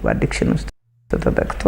አዲክሽን ውስጥ ተጠቅቶ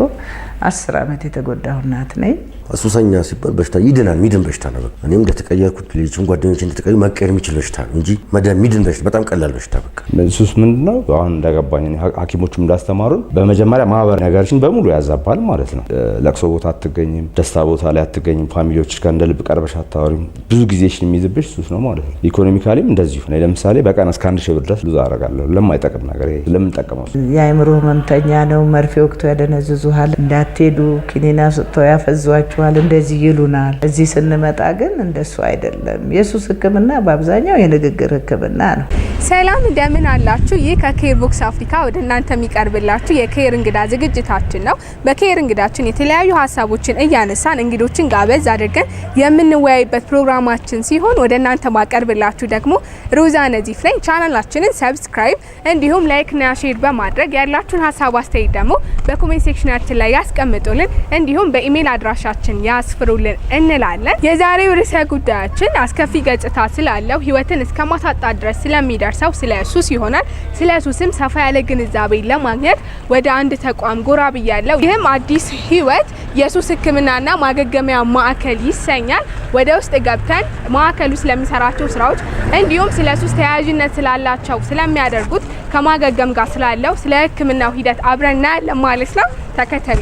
10 አመት የተጎዳሁ እናት ነኝ። ሱሰኛ ሲባል በሽታ ይድናል ሚድን በሽታ ነው። እኔም እንደተቀየርኩት ልጅም ጓደኞቼ እንደተቀየሩ መቀየር የሚችል በሽታ ነው እንጂ መዳን ሚድን በሽታ በጣም ቀላል በሽታ በቃ። ሱስ ምንድነው? አሁን እንደገባኝ ሐኪሞቹም እንዳስተማሩን በመጀመሪያ ማህበር ነገርሽን በሙሉ ያዛባል ማለት ነው። ለቅሶ ቦታ አትገኝም፣ ደስታ ቦታ ላይ አትገኝም፣ ፋሚሊዎች ጋር እንደልብ ቀርበሽ አታወሪም። ብዙ ጊዜሽን የሚይዝብሽ ሱስ ነው ማለት ነው። ኢኮኖሚካሊም እንደዚሁ ነው። ለምሳሌ በቀን እስከ 1000 ብር ድረስ ሉዝ አደርጋለሁ ለማይጠቅም ነገር። ለምን ጠቀመው? የአእምሮ ህመምተኛ ነው። መርፌ ወቅቶ ያደነዝዙሃል፣ እንዳትሄዱ ኪኒና ሰጥተው ያፈዟችኋል፣ እንደዚህ ይሉናል። እዚህ ስንመጣ ግን እንደሱ አይደለም። የሱስ ህክምና በአብዛኛው የንግግር ህክምና ነው። ሰላም እንደምን አላችሁ? ይህ ከኬር ቦክስ አፍሪካ ወደ እናንተ የሚቀርብላችሁ የኬር እንግዳ ዝግጅታችን ነው። በኬር እንግዳችን የተለያዩ ሀሳቦችን እያነሳን እንግዶችን ጋበዝ አድርገን የምንወያይበት ፕሮግራማችን ሲሆን ወደ እናንተ ማቀርብላችሁ ደግሞ ሮዛ ነዚፍ ላይ። ቻናላችንን ሰብስክራይብ እንዲሁም ላይክ እና ሼር በማድረግ ያላችሁን ሀሳብ አስተያየት ደግሞ በኮሜንት ሴክሽናችን ላይ ያስቀምጡልን፣ እንዲሁም በኢሜል አድራሻችን ያስፍሩልን እንላለን። የዛሬው ርዕሰ ጉዳያችን አስከፊ ገጽታ ስላለው ህይወትን እስከ ማሳጣት ድረስ ስለሚደርሰው ስለ ሱስ ይሆናል። ስለ ሱስም ሰፋ ያለ ግንዛቤ ለማግኘት ወደ አንድ ተቋም ጎራ ብያለሁ። ይህም አዲስ ህይወት የሱስ ህክምናና ማገገሚያ ማዕከል ይሰኛል። ወደ ውስጥ ገብተን ማዕከሉ ስለሚሰራቸው ስራዎች እንዲሁም ስለ ሱስ ተያያዥነት ስላላቸው ስለሚያደርጉት ከማገገም ጋር ስላለው ስለ ህክምናው ሂደት አብረን እናያለን ማለት ነው። ተከተሉ።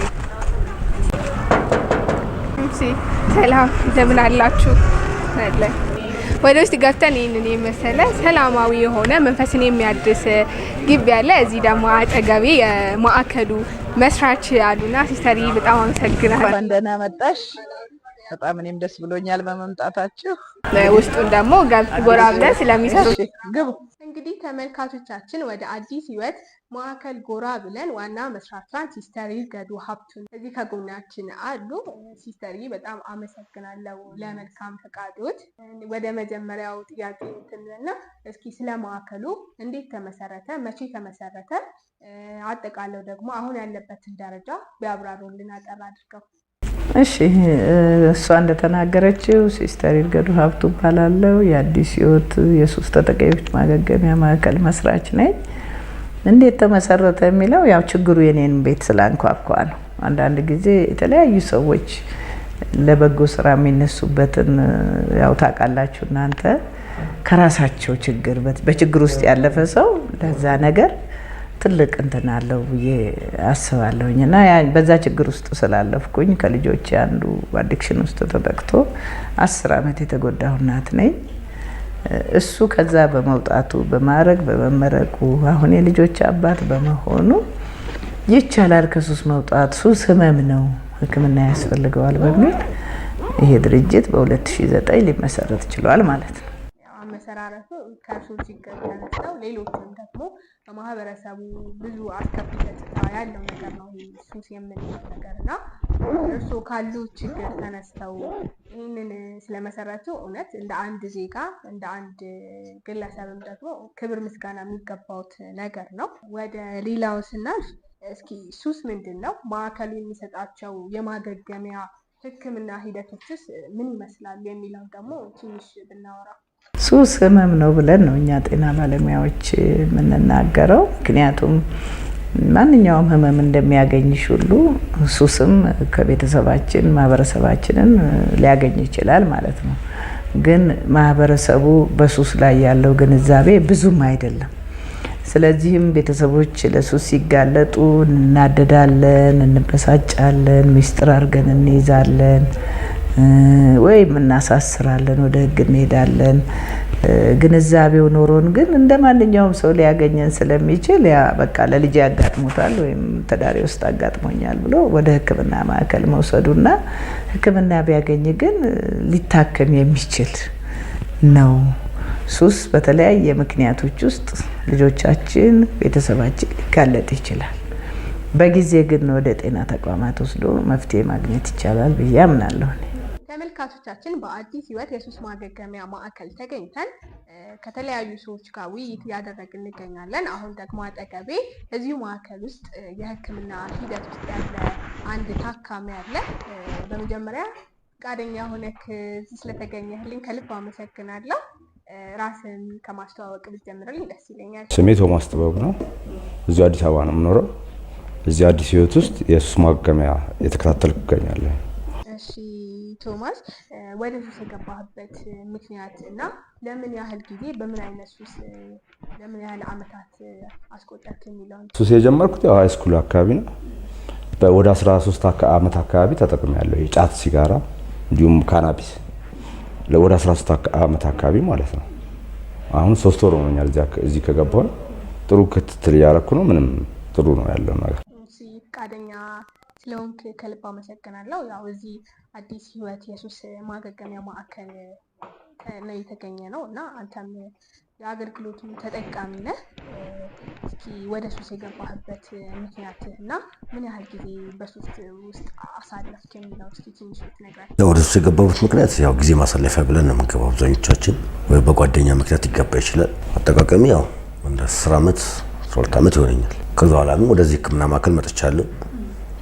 ሰላም እንደምን አላችሁ? ወደ ውስጥ ገብተን ይህንን የመሰለ ሰላማዊ የሆነ መንፈስን የሚያድስ ግቢ ያለ። እዚህ ደግሞ አጠገቤ የማዕከሉ መስራች አሉና ሲስተሪ በጣም አመሰግናለሁ። እንደና መጣሽ። በጣም እኔም ደስ ብሎኛል በመምጣታችሁ። ውስጡን ደግሞ ጎራ ብለን ስለሚሰሩ ግቡ። እንግዲህ ተመልካቾቻችን ወደ አዲስ ህይወት ማዕከል ጎራ ብለን ዋና መስራቿን ሲስተር ይርገዱ ሀብቱን እዚህ ከጎናችን አሉ። ሲስተር በጣም አመሰግናለሁ ለመልካም ፈቃዶት። ወደ መጀመሪያው ጥያቄ እንትና እስኪ ስለ ማዕከሉ እንዴት ተመሰረተ፣ መቼ ተመሰረተ፣ አጠቃለው ደግሞ አሁን ያለበትን ደረጃ ቢያብራሩልን አጠር አድርገው። እሺ፣ እሷ እንደተናገረችው ሲስተር ይርገዱ ሀብቱ እባላለሁ። የአዲስ ህይወት የሱስ ተጠቂዎች ማገገሚያ ማዕከል መስራች ነኝ። እንዴት ተመሰረተ የሚለው ያው ችግሩ የኔን ቤት ስላንኳኳ ነው። አንዳንድ ጊዜ የተለያዩ ሰዎች ለበጎ ስራ የሚነሱበትን ያው ታውቃላችሁ እናንተ ከራሳቸው ችግር በችግር ውስጥ ያለፈ ሰው ለዛ ነገር ትልቅ እንትን አለው ብዬ አስባለሁኝ። እና በዛ ችግር ውስጥ ስላለፍኩኝ ከልጆቼ አንዱ አዲክሽን ውስጥ ተጠቅቶ 10 አመት የተጎዳሁ እናት ነኝ። እሱ ከዛ በመውጣቱ በማረግ በመመረቁ አሁን የልጆች አባት በመሆኑ ይቻላል ከሱስ መውጣት፣ ሱስ ህመም ነው፣ ህክምና ያስፈልገዋል በሚል ይሄ ድርጅት በ2009 ሊመሰረት ችሏል ማለት ነው። አመሰራረቱ ከሱስ ችግር ተነስተው ሌሎችም ደግሞ በማህበረሰቡ ብዙ አስከፊ ገጽታ ያለው ነገር ነው ይሄ ሱስ የምንለው ነገርና እርስዎ ካሉ ችግር ተነስተው ይህንን ስለመሰረቱ እውነት እንደ አንድ ዜጋ እንደ አንድ ግለሰብም ደግሞ ክብር ምስጋና የሚገባውት ነገር ነው። ወደ ሌላው ስናልፍ እስኪ ሱስ ምንድን ነው? ማዕከሉ የሚሰጣቸው የማገገሚያ ህክምና ሂደቶችስ ምን ይመስላሉ የሚለው ደግሞ ትንሽ ብናወራ። ሱስ ህመም ነው ብለን ነው እኛ ጤና ባለሙያዎች የምንናገረው። ምክንያቱም ማንኛውም ህመም እንደሚያገኝሽ ሁሉ ሱስም ከቤተሰባችን ማህበረሰባችንን ሊያገኝ ይችላል ማለት ነው። ግን ማህበረሰቡ በሱስ ላይ ያለው ግንዛቤ ብዙም አይደለም። ስለዚህም ቤተሰቦች ለሱስ ሲጋለጡ እናደዳለን፣ እንበሳጫለን፣ ሚስጥር አድርገን እንይዛለን ወይም እናሳስራለን፣ ወደ ህግ እንሄዳለን። ግንዛቤው ኖሮን ግን እንደማንኛውም ሰው ሊያገኘን ስለሚችል ያ በቃ ለልጅ ያጋጥሙታል ወይም ተዳሪ ውስጥ አጋጥሞኛል ብሎ ወደ ህክምና ማዕከል መውሰዱና ህክምና ቢያገኝ ግን ሊታከም የሚችል ነው። ሱስ በተለያየ ምክንያቶች ውስጥ ልጆቻችን ቤተሰባችን ሊጋለጥ ይችላል። በጊዜ ግን ወደ ጤና ተቋማት ወስዶ መፍትሄ ማግኘት ይቻላል ብዬ አምናለሁ። ተመልካቾቻችን በአዲስ ህይወት የሱስ ማገገሚያ ማዕከል ተገኝተን ከተለያዩ ሰዎች ጋር ውይይት እያደረግን እንገኛለን። አሁን ደግሞ አጠገቤ እዚሁ ማዕከል ውስጥ የህክምና ሂደት ውስጥ ያለ አንድ ታካሚ አለ። በመጀመሪያ ፈቃደኛ ሆነክ እዚህ ስለተገኘህልኝ ከልብ አመሰግናለሁ። ራስን ከማስተዋወቅ ብትጀምርልኝ ደስ ይለኛል። ስሜ ቶማስ ጥበቡ ነው። እዚሁ አዲስ አበባ ነው የምኖረው። እዚህ አዲስ ህይወት ውስጥ የሱስ ማገገሚያ የተከታተልኩ እገኛለሁ። እሺ ቶማስ፣ ወደ ሱስ የገባህበት ምክንያት እና ለምን ያህል ጊዜ በምን አይነት ሱስ ለምን ያህል አመታት አስቆጠርክ የሚለውን። ሱስ የጀመርኩት ያው ሃይስኩል አካባቢ ነው። ወደ 13 አመት አካባቢ ተጠቅሜያለሁ። የጫት ሲጋራ እንዲሁም ካናቢስ ወደ 13 አመት አካባቢ ማለት ነው። አሁን 3 ወር ሆኖኛል እዚህ ከገባሁ። ጥሩ ክትትል እያደረኩ ነው። ምንም ጥሩ ነው ያለው ነገር። እሺ ፈቃደኛ ስለሆንክ ከልብ አመሰግናለሁ። ያው እዚህ አዲስ ህይወት የሱስ ማገገሚያ ማዕከል ነው የተገኘ ነው እና አንተም የአገልግሎቱ ተጠቃሚ ነህ። እስኪ ወደ ሱስ የገባህበት ምክንያት እና ምን ያህል ጊዜ በሱስ ውስጥ አሳለፍክ የሚለው እስኪ ትንሽ ብትነግረን። ወደ ሱስ የገባሁት ምክንያት ያው ጊዜ ማሳለፊያ ብለን ነው የምንገባው አብዛኞቻችን፣ ወይ በጓደኛ ምክንያት ይገባ ይችላል። አጠቃቀሚ ያው እንደ 10 ዓመት 12 ዓመት ይሆነኛል። ከዛ በኋላ ወደዚህ ህክምና ማዕከል መጥቻለሁ።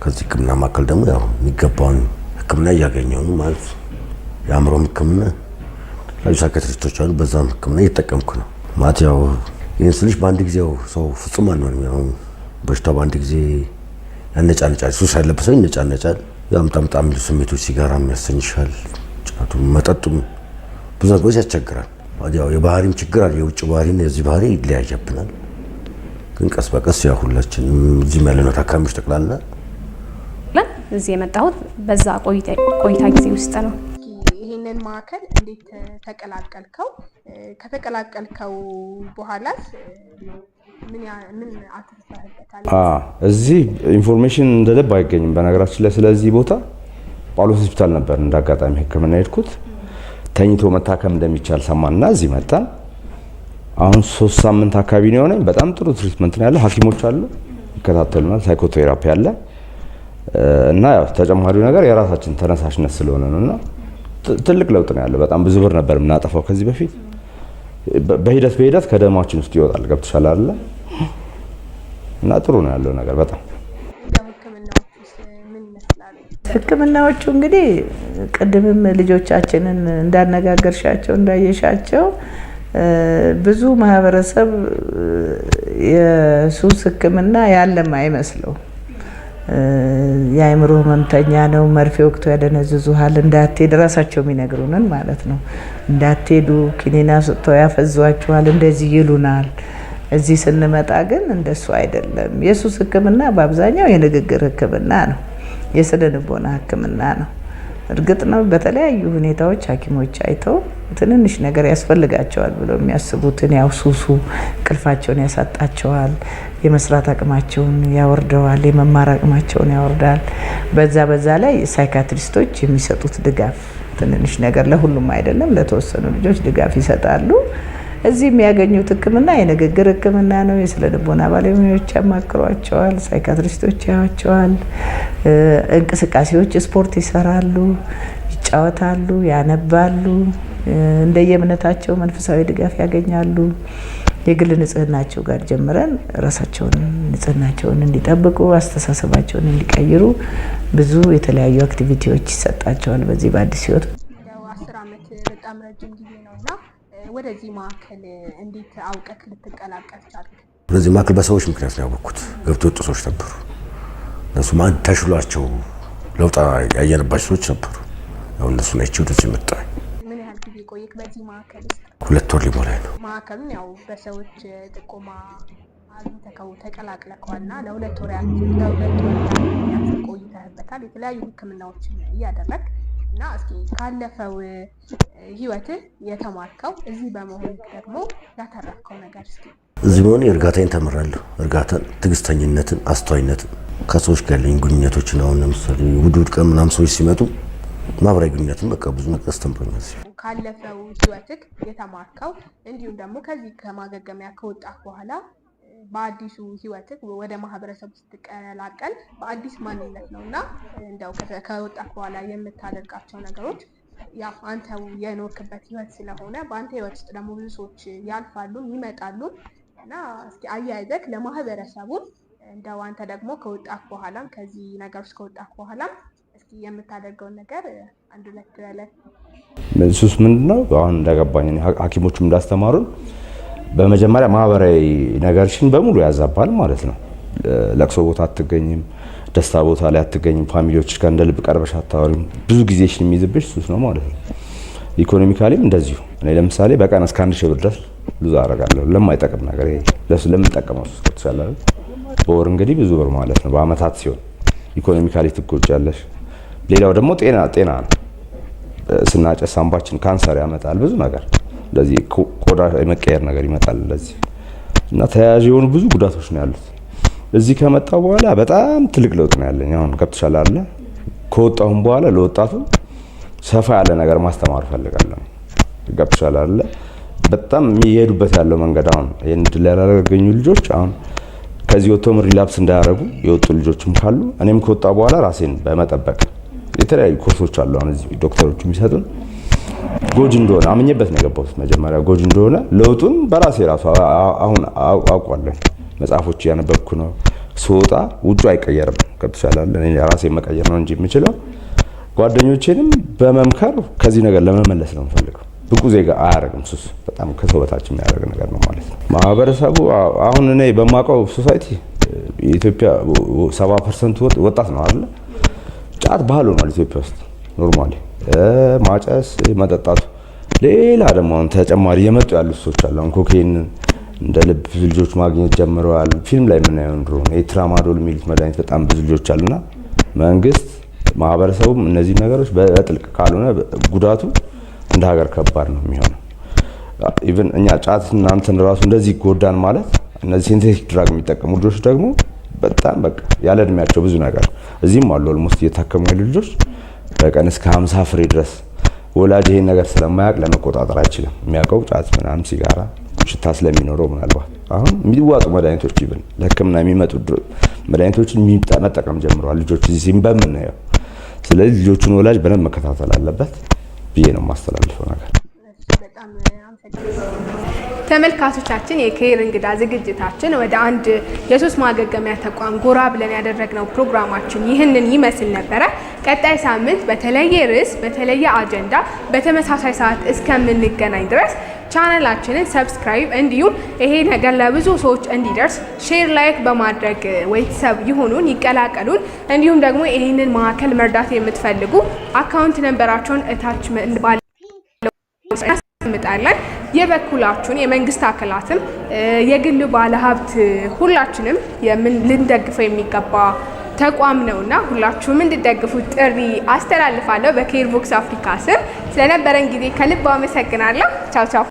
ከዚህ ህክምና ማዕከል ደግሞ ያው የሚገባውን ህክምና እያገኘሁ ነው ማለት የአእምሮ ህክምና ላይ ሳይካትሪስቶች አሉ። በዛም ህክምና እየተጠቀምኩ ነው ማለት ያው ይህን ስልሽ በአንድ ጊዜው ሰው ፍጹም አንሆንም። ያው በሽታው በአንድ ጊዜ ያነጫነጫል። ሱስ ያለበት ሰው ይነጫነጫል። ያምጣምጣም የሚሉ ስሜቶች፣ ሲጋራም ያሰኝሻል፣ ጫቱም መጠጡም ብዙ ነገሮች ያስቸግራል። ያው የባህሪም ችግር አለ። የውጭ ባህሪና የዚህ ባህሪ ይለያያብናል። ግን ቀስ በቀስ ያው ሁላችንም እዚህም ያለነው ታካሚዎች ጠቅላላ እዚህ የመጣሁት በዛ ቆይታ ጊዜ ውስጥ ነው። ይህንን ማዕከል እንዴት ተቀላቀልከው? ከተቀላቀልከው በኋላስ ምን አትፈታበታል? እዚህ ኢንፎርሜሽን እንደልብ አይገኝም በነገራችን ላይ። ስለዚህ ቦታ ጳውሎስ ሆስፒታል ነበር እንዳጋጣሚ ህክምና ሄድኩት። ተኝቶ መታከም እንደሚቻል ሰማንና እዚህ መጣን። አሁን 3 ሳምንት አካባቢ ነው የሆነኝ። በጣም ጥሩ ትሪትመንት ነው ያለው። ሐኪሞች አሉ ይከታተሉናል። ሳይኮቴራፒ አለ እና ያው ተጨማሪው ነገር የራሳችን ተነሳሽነት ስለሆነ ነውና ትልቅ ለውጥ ነው ያለው። በጣም ብዙ ብር ነበር የምናጠፋው ከዚህ በፊት። በሂደት ከደማችን ውስጥ ይወጣል። ገብቶሻል አይደለ? እና ጥሩ ነው ያለው ነገር በጣም። ህክምናዎቹ እንግዲህ ቅድምም ልጆቻችንን እንዳነጋገርሻቸው እንዳየሻቸው ብዙ ማህበረሰብ የሱስ ህክምና ያለም አይመስለው። የአእምሮ ህመምተኛ ነው፣ መርፌ ወቅቶ ያደነዝዙሃል፣ እንዳትሄድ ራሳቸው የሚነግሩንን ማለት ነው። እንዳትሄዱ ኪኒና ሰጥተው ያፈዟችኋል፣ እንደዚህ ይሉናል። እዚህ ስንመጣ ግን እንደሱ አይደለም። የሱስ ህክምና በአብዛኛው የንግግር ህክምና ነው፣ የስነ ልቦና ህክምና ነው። እርግጥ ነው በተለያዩ ሁኔታዎች ሐኪሞች አይተው ትንንሽ ነገር ያስፈልጋቸዋል ብለው የሚያስቡትን ያው ሱሱ እንቅልፋቸውን ያሳጣቸዋል፣ የመስራት አቅማቸውን ያወርደዋል፣ የመማር አቅማቸውን ያወርዳል። በዛ ላይ ሳይካትሪስቶች የሚሰጡት ድጋፍ ትንንሽ ነገር ለሁሉም አይደለም፣ ለተወሰኑ ልጆች ድጋፍ ይሰጣሉ። እዚህ የሚያገኙት ህክምና የንግግር ህክምና ነው። የስነ ልቦና ባለሙያዎች ያማክሯቸዋል፣ ሳይካትሪስቶች ያዩዋቸዋል። እንቅስቃሴዎች ስፖርት ይሰራሉ፣ ይጫወታሉ፣ ያነባሉ። እንደየእምነታቸው መንፈሳዊ ድጋፍ ያገኛሉ። የግል ንጽህናቸው ጋር ጀምረን ራሳቸውን ንጽህናቸውን እንዲጠብቁ አስተሳሰባቸውን እንዲቀይሩ ብዙ የተለያዩ አክቲቪቲዎች ይሰጣቸዋል። በዚህ በአዲስ ህይወት 10 ዓመት በጣም ረጅም ጊዜ ነውና ወደዚህ ማዕከል እንዴት አውቀክ ልትቀላቀል ቻልክ? ወደዚህ ማዕከል በሰዎች ምክንያት ነው ያወቅኩት። ገብቶ ወጡ ሰዎች ነበሩ። እነሱ ማን ተሽሏቸው ለውጥ ያየንባቸው ሰዎች ነበሩ። ያው እነሱ ናቸው ወደዚህ መጣሁ። ምን ያህል ጊዜ ቆየክ በዚህ ማዕከል ውስጥ? 2 ወር ሊሞላኝ ነው። ማዕከሉን ያው በሰዎች ጥቆማ አግኝተከው ተቀላቅለከዋልና ለ2 ወር ያህል ቆይተህበታል። የተለያዩ ህክምናዎችን እያደረግ እና እስኪ ካለፈው ህይወትህ የተማርከው እዚህ በመሆን ደግሞ ያተረፍከው ነገር እስኪ። እዚህ በመሆን እርጋታን ተምራለሁ። እርጋታን፣ ትዕግስተኝነትን፣ አስተዋይነትን፣ ከሰዎች ጋር ያለኝ ግንኙነቶችን አሁን ለምሳሌ ውድ ቀን ምናምን ሰዎች ሲመጡ ማህበራዊ ግንኙነትን በቃ ብዙ ነገር አስተምሮኛል። ካለፈው ህይወትህ የተማርከው እንዲሁም ደግሞ ከዚህ ከማገገሚያ ከወጣህ በኋላ በአዲሱ ህይወትህ ወደ ማህበረሰቡ ስትቀላቀል በአዲስ ማንነት ነውና እንደው ከወጣህ በኋላ የምታደርጋቸው ነገሮች ያው አንተው የኖርክበት ህይወት ስለሆነ በአንተ ህይወት ውስጥ ደግሞ ብዙ ሰዎች ያልፋሉ ይመጣሉ እና እስኪ አያይዘህ ለማህበረሰቡ እንደው አንተ ደግሞ ከወጣህ በኋላም ከዚህ ነገር ውስጥ ከወጣህ በኋላም እስኪ የምታደርገውን ነገር አንድ ሁለት በለን። ሱስ ምንድነው? አሁን እንደገባኝ ሐኪሞቹም እንዳስተማሩን በመጀመሪያ ማህበራዊ ነገርሽን በሙሉ ያዛባል ማለት ነው። ለቅሶ ቦታ አትገኝም፣ ደስታ ቦታ ላይ አትገኝም፣ ፋሚሊዎች ጋር እንደ ልብ ቀርበሽ አታወሪም። ብዙ ጊዜሽን የሚይዝብሽ ሱስ ነው ማለት ነው። ኢኮኖሚካሊም እንደዚሁ እኔ ለምሳሌ በቀን እስከ 1000 ብር ድረስ ብዙ አደርጋለሁ ለማይጠቅም ነገር። ይሄ ለምንጠቀመው ሱስ ከተሻላል በወር እንግዲህ ብዙ ብር ማለት ነው። በአመታት ሲሆን ኢኮኖሚካሊ ትጎጃለሽ። ሌላው ደግሞ ጤና ነው። ስናጨስ ሳምባችን ካንሰር ያመጣል፣ ብዙ ነገር እንደዚህ ቆዳ የመቀየር ነገር ይመጣል እንደዚህ እና ተያያዥ የሆኑ ብዙ ጉዳቶች ነው ያሉት። እዚህ ከመጣው በኋላ በጣም ትልቅ ለውጥ ነው ያለኝ። አሁን ገብቶሻል አይደል? ከወጣሁም በኋላ ለወጣቱ ሰፋ ያለ ነገር ማስተማር ፈልጋለሁ። ገብቶሻል አይደል? በጣም የሚሄዱበት ያለው መንገድ አሁን ይሄን ድል ያላገኙ ልጆች አሁን ከዚህ ወጥተው ሪላፕስ እንዳያደርጉ የወጡ ልጆችም ካሉ እኔም ከወጣ በኋላ ራሴን በመጠበቅ የተለያዩ ኮርሶች አሉ። አሁን እዚህ ዶክተሮች የሚሰጡን ጎጂ እንደሆነ አምኜበት ነው የገባሁት። መጀመሪያ ጎጂ እንደሆነ ለውጡን በራሴ ራሱ አሁን አውቃለሁ። መጽሐፎች ያነበብኩ ነው። ስወጣ ውጩ አይቀየርም። ገብቶሻል አይደል? እኔ ራሴ መቀየር ነው እንጂ የምችለው ጓደኞቼንም በመምከር ከዚህ ነገር ለመመለስ ነው የምፈልገው። ብቁ ዜጋ አያደርግም ሱስ። በጣም ከሰው በታች የሚያደርግ ነገር ነው ማለት ነው። ማህበረሰቡ አሁን እኔ በማውቀው ሶሳይቲ የኢትዮጵያ 70% ወጣት ነው አይደል? ጫት ባህል ሆኗል ኢትዮጵያ ውስጥ ኖርማሊ። ማጨስ፣ መጠጣቱ ሌላ ደግሞ አሁን ተጨማሪ የመጡ ያሉ ሱሶች አሉ። አሁን ኮኬን እንደ ልብ ብዙ ልጆች ማግኘት ጀምረዋል። ፊልም ላይ የምናየው ድሮ ትራማዶል የሚሉት መድኃኒት በጣም ብዙ ልጆች አሉና መንግስት ማህበረሰቡም እነዚህ ነገሮች በጥልቅ ካልሆነ ጉዳቱ እንደ ሀገር ከባድ ነው የሚሆነው። ኢቭን እኛ ጫት እናንተን ራሱ እንደዚህ ጎዳን ማለት እነዚህ ሲንቴቲክ ድራግ የሚጠቀሙ ልጆች ደግሞ በጣም በቃ ያለ እድሜያቸው ብዙ ነገር እዚህም አሉ ኦልሞስት እየታከሙ ያሉ ልጆች በቀን እስከ 50 ፍሬ ድረስ። ወላጅ ይሄን ነገር ስለማያውቅ ለመቆጣጠር አይችልም። የሚያውቀው ጫት ምናምን ሲጋራ ሽታ ስለሚኖረው ምናልባት አሁን የሚዋጡ መድኃኒቶች ኢቭን ለሕክምና የሚመጡ መድኃኒቶችን መጠቀም ጀምረዋል ልጆች እዚህም በምናየው። ስለዚህ ልጆቹን ወላጅ በደንብ መከታተል አለበት ብዬ ነው የማስተላልፈው ነገር። ተመልካቾቻችን የኬር እንግዳ ዝግጅታችን ወደ አንድ የሱስ ማገገሚያ ተቋም ጎራ ብለን ያደረግነው ፕሮግራማችን ይህንን ይመስል ነበረ። ቀጣይ ሳምንት በተለየ ርዕስ በተለየ አጀንዳ በተመሳሳይ ሰዓት እስከምንገናኝ ድረስ ቻናላችንን ሰብስክራይብ እንዲሁም ይሄ ነገር ለብዙ ሰዎች እንዲደርስ ሼር፣ ላይክ በማድረግ ቤተሰብ ይሁኑን፣ ይቀላቀሉን። እንዲሁም ደግሞ ይህንን ማዕከል መርዳት የምትፈልጉ አካውንት ነንበራቸውን እታች ባለው እናስቀምጣለን። የበኩላችሁን የመንግስት አካላትም የግል ባለሀብት ሁላችንም ልንደግፈው የሚገባ ተቋም ነውና ሁላችሁም እንድትደግፉት ጥሪ አስተላልፋለሁ። በኬር ቦክስ አፍሪካ ስም ስለነበረን ጊዜ ከልብ አመሰግናለሁ። ቻው ቻው።